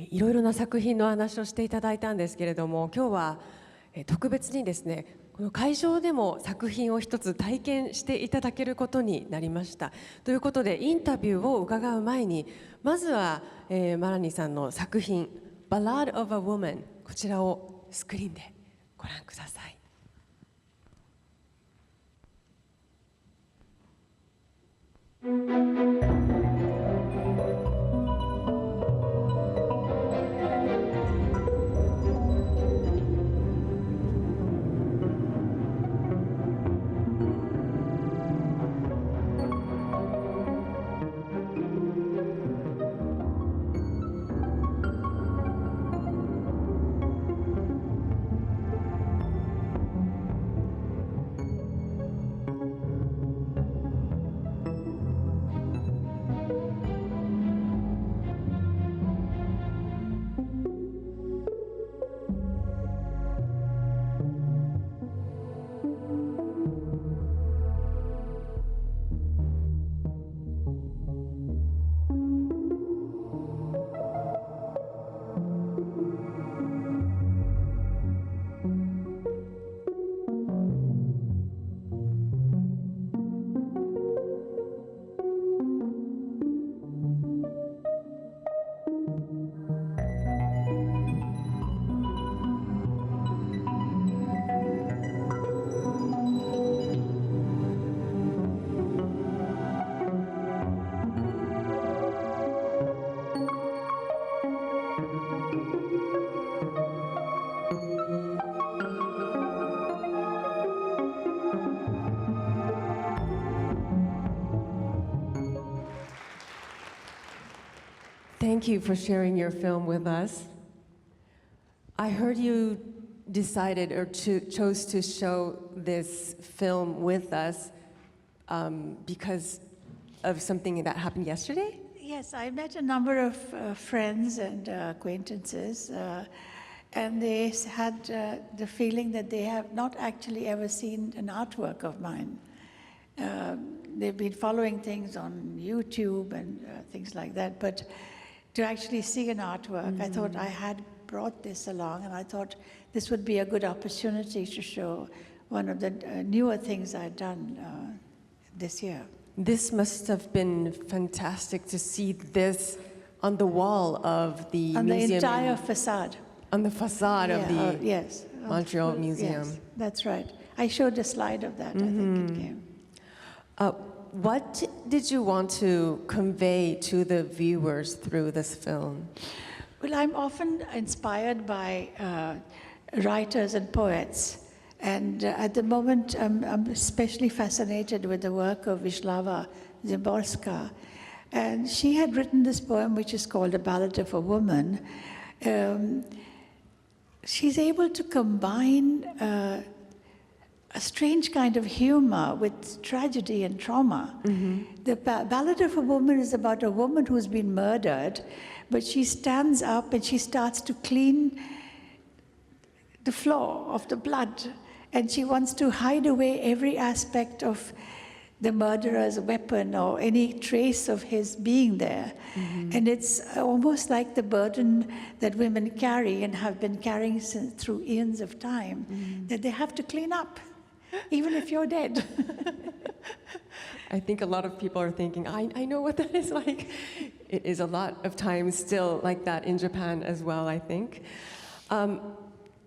いろいろな作品の話をしていただいたんですけれども、今日は特別にですね、この会場でも作品を一つ体験していただけることになりました。ということでインタビューを伺う前に、まずは、マラニさんの作品「Ballad of a Woman」、こちらをスクリーンでご覧ください。Thank you for sharing your film with us. I heard you decided or chose to show this film with us because of something that happened yesterday? Yes, I met a number of friends and acquaintances, and they had the feeling that they have not actually ever seen an artwork of mine. They've been following things on YouTube and things like that, but to actually see an artwork, I thought I had brought this along, and I thought this would be a good opportunity to show one of the newer things I'd done this year. This must have been fantastic to see this on the wall of the on museum. The entire facade. On the facade of the yes, Montreal Museum. Yes, that's right. I showed a slide of that, I think it came. What did you want to convey to the viewers through this film? Well, I'm often inspired by writers and poets. And at the moment, I'm especially fascinated with the work of Wisława Szymborska. And she had written this poem, which is called A Ballad of a Woman. She's able to combine a strange kind of humor with tragedy and trauma. The Ballad of a Woman is about a woman who's been murdered, but she stands up and she starts to clean the floor of the blood. And she wants to hide away every aspect of the murderer's weapon or any trace of his being there. And it's almost like the burden that women carry and have been carrying through eons of time, that they have to clean up, even if you're dead. I think a lot of people are thinking, I know what that is like. It is a lot of times still like that in Japan as well, I think.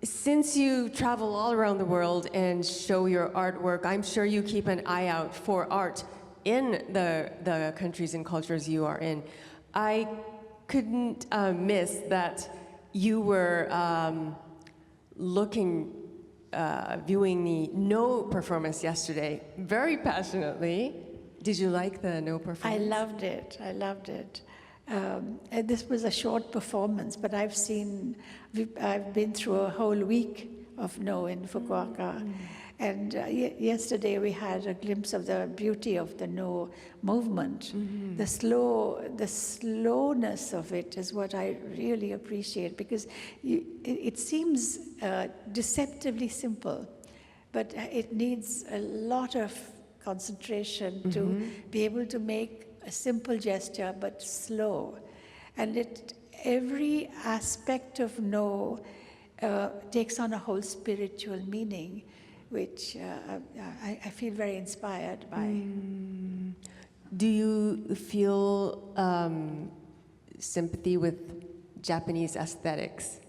Since you travel all around the world and show your artwork, I'm sure you keep an eye out for art in the countries and cultures you are in. I couldn't miss that you were viewing the No performance yesterday very passionately. Did you like the No performance? I loved it. I loved it. This was a short performance, but I've been through a whole week of No in Fukuoka. And yesterday we had a glimpse of the beauty of the No movement. The slowness of it is what I really appreciate, because it seems deceptively simple, but it needs a lot of concentration to be able to make a simple gesture but slow. And every aspect of no takes on a whole spiritual meaning, which I feel very inspired by. Do you feel sympathy with Japanese aesthetics,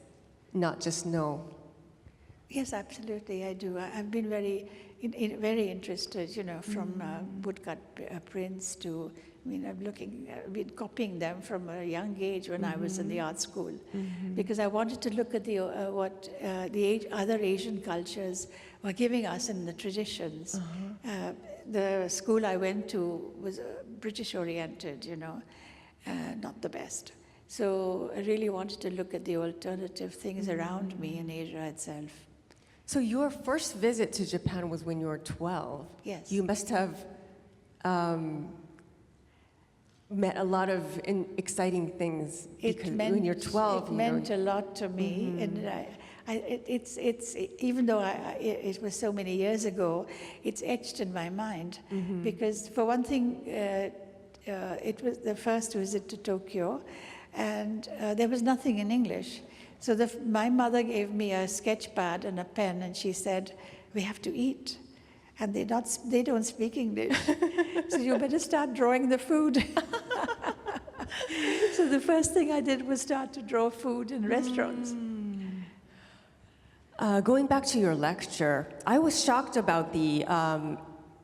not just no? Yes, absolutely, I do. I've been very interested, from woodcut prints to, I've been copying them from a young age when I was in the art school, because I wanted to look at what the other Asian cultures were giving us in the traditions. The school I went to was British-oriented, not the best. So I really wanted to look at the alternative things around me in Asia itself. So your first visit to Japan was when you were 12. Yes. You must have met a lot of exciting things because when you're 12. It meant a lot to me, and it's even though it was so many years ago, it's etched in my mind, because for one thing, it was the first visit to Tokyo, and there was nothing in English. So my mother gave me a sketch pad and a pen, and she said, "We have to eat." And they don't speak English. So you better start drawing the food. So the first thing I did was start to draw food in restaurants. Going back to your lecture, I was shocked about the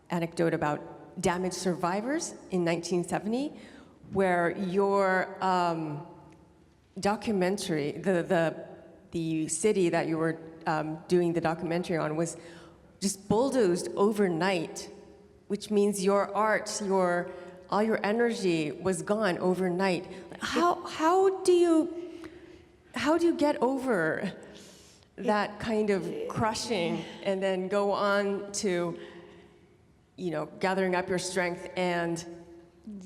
anecdote about damaged survivors in 1970, where your documentary, the city that you were doing the documentary on was just bulldozed overnight, which means your art, all your energy was gone overnight. How do you get over that kind of crushing and then go on to, gathering up your strength and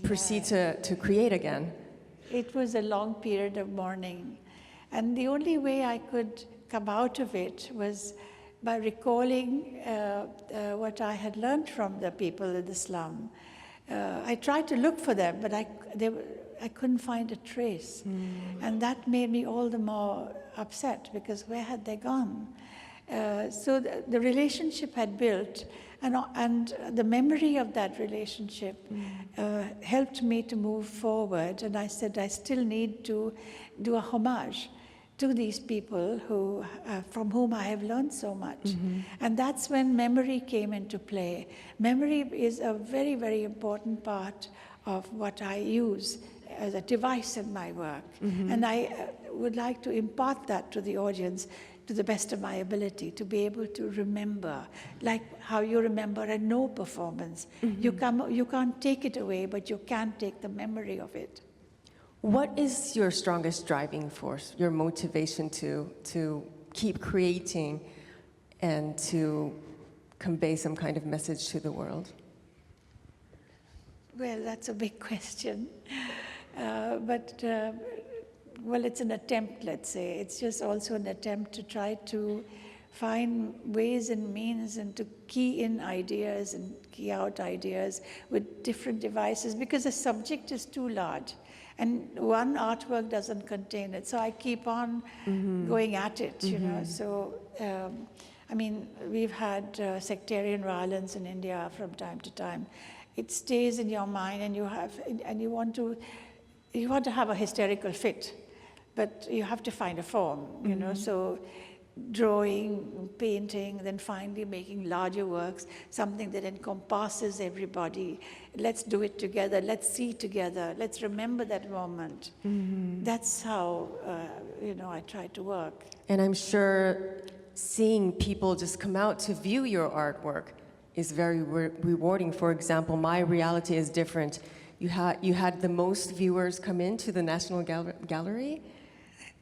proceed to create again? It was a long period of mourning, and the only way I could come out of it was by recalling what I had learned from the people in the slum. I tried to look for them, but I couldn't find a trace. And that made me all the more upset, because where had they gone? So the relationship had built, and the memory of that relationship helped me to move forward. And I said, I still need to do a homage to these people from whom I have learned so much. And that's when memory came into play. Memory is a very, very important part of what I use as a device in my work. And I would like to impart that to the audience to the best of my ability, to be able to remember, like how you remember a no performance. You can't take it away, but you can take the memory of it. What is your strongest driving force, your motivation to keep creating and to convey some kind of message to the world? Well, that's a big question. Well, it's an attempt, let's say. It's just also an attempt to try to find ways and means and to key in ideas and key out ideas with different devices, because the subject is too large. And one artwork doesn't contain it. So I keep on going at it, So, we've had sectarian violence in India from time to time. It stays in your mind, and you want to have a hysterical fit, but you have to find a form, So drawing, painting, then finally making larger works, something that encompasses everybody. Let's do it together. Let's see together. Let's remember that moment. That's how, I try to work. And I'm sure seeing people just come out to view your artwork is very rewarding. For example, my reality is different. You had the most viewers come into the National Gallery.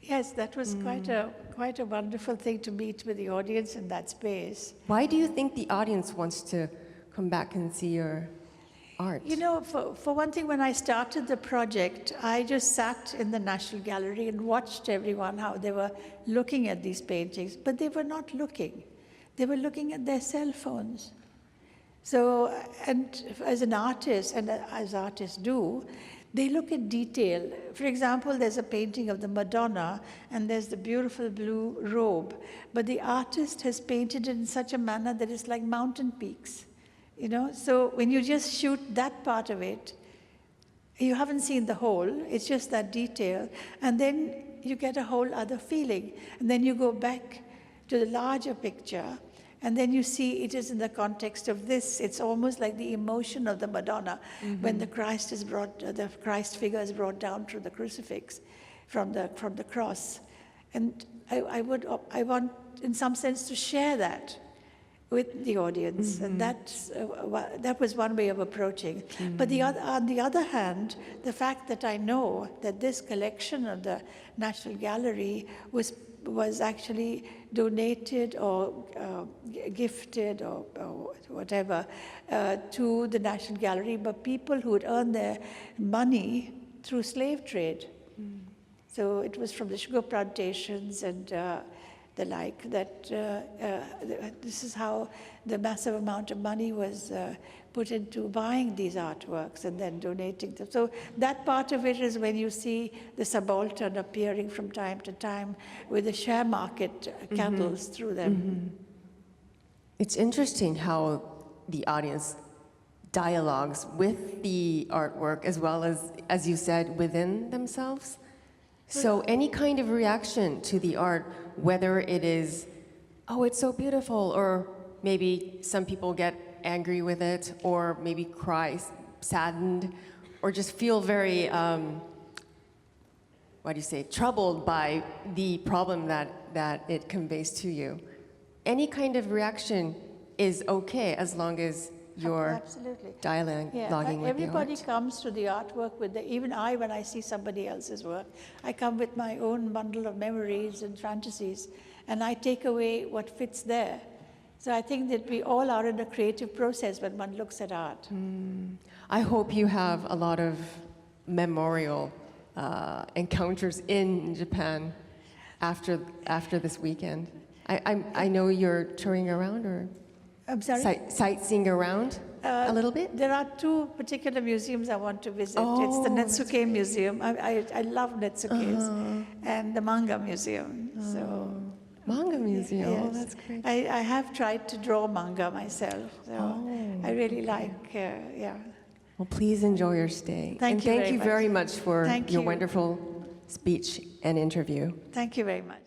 Yes, that was quite a wonderful thing to meet with the audience in that space. Why do you think the audience wants to come back and see your art? For one thing, when I started the project, I just sat in the National Gallery and watched everyone, how they were looking at these paintings, but they were not looking. They were looking at their cell phones. So, and as an artist, and as artists do, They look at detail. For example, there's a painting of the Madonna, and there's the beautiful blue robe, but the artist has painted it in such a manner that it's like mountain peaks, you know? So when you just shoot that part of it, you haven't seen the whole, it's just that detail, and then you get a whole other feeling. And then you go back to the larger picture, and then you see it is in the context of this. It's almost like the emotion of the Madonna when the Christ is brought, the Christ figure is brought down through the crucifix from the cross. And I want, in some sense, to share that with the audience, and that was one way of approaching. But on the other hand, the fact that I know that this collection of the National Gallery was actually donated or gifted or whatever to the National Gallery by people who had earned their money through slave trade. So it was from the sugar plantations and the like, that this is how the massive amount of money was put into buying these artworks and then donating them. So that part of it is when you see the subaltern appearing from time to time with the share market candles through them. It's interesting how the audience dialogues with the artwork as well as you said, within themselves. So any kind of reaction to the art, whether it is, oh, it's so beautiful, or maybe some people get angry with it, or maybe cry, saddened, or just feel very, troubled by the problem that it conveys to you. Any kind of reaction is okay as long as you're dialoguing with the art. Everybody comes to the artwork with even I, when I see somebody else's work, I come with my own bundle of memories and fantasies, and I take away what fits there. So I think that we all are in a creative process when one looks at art. I hope you have a lot of memorial encounters in Japan after this weekend. I know you're touring around, or I'm sorry? Sightseeing around a little bit? There are two particular museums I want to visit. It's the Netsuke Museum. I love Netsukes. And the Manga Museum. So Manga Museum, yes. Oh, that's great. I have tried to draw manga myself. So I really like, Well, please enjoy your stay. Thank you very much for Thank your you. wonderful speech and interview. Thank you very much.